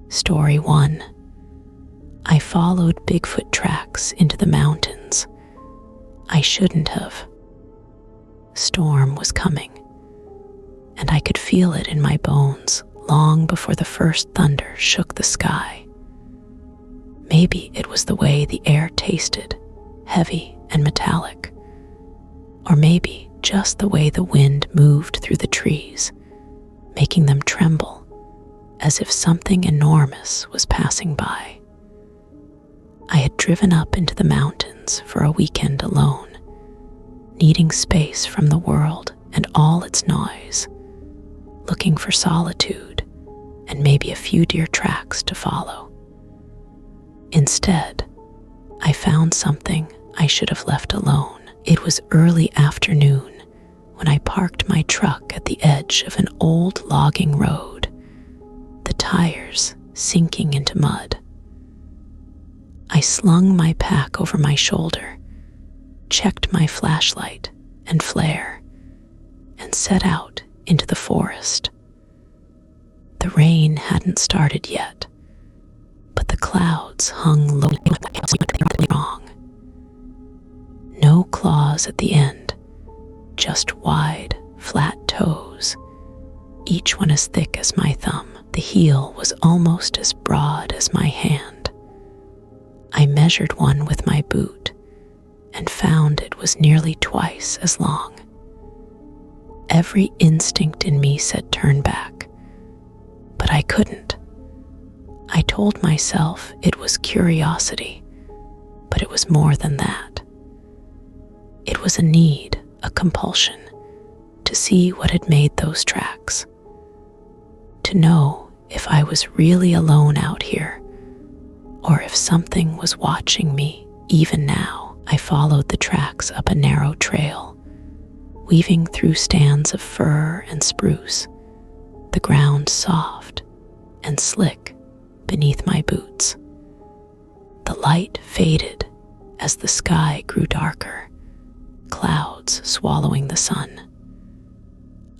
Story 1. I followed Bigfoot tracks into the mountains. I shouldn't have. Storm was coming, and I could feel it in my bones long before the first thunder shook the sky. Maybe it was the way the air tasted, heavy and metallic, or maybe just the way the wind moved through the trees, making them tremble as if something enormous was passing by. I had driven up into the mountains for a weekend alone, needing space from the world and all its noise, looking for solitude and maybe a few deer tracks to follow. Instead, I found something I should have left alone. It was early afternoon when I parked my truck at the edge of an old logging road, the tires sinking into mud. I slung my pack over my shoulder, checked my flashlight and flare, and set out into the forest. The rain hadn't started yet, but the clouds hung low. Wrong. No claws at the end, just wide, flat toes, each one as thick as my thumb. The heel was almost as broad as my hand. I measured one with my boot and found it was nearly twice as long. Every instinct in me said turn back, but I couldn't. I told myself it was curiosity, but it was more than that. It was a need, a compulsion, to see what had made those tracks, to know if I was really alone out here, or if something was watching me even now. I followed the tracks up a narrow trail, weaving through stands of fir and spruce, the ground soft and slick beneath my boots. The light faded as the sky grew darker, clouds swallowing the sun.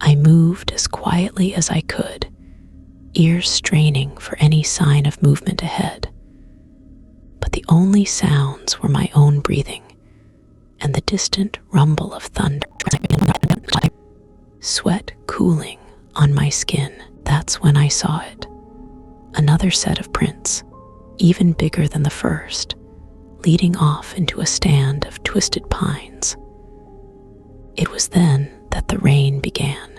I moved as quietly as I could, ears straining for any sign of movement ahead. But the only sounds were my own breathing and the distant rumble of thunder. Sweat cooling on my skin. That's when I saw it. Another set of prints, even bigger than the first, leading off into a stand of twisted pines. It was then that the rain began.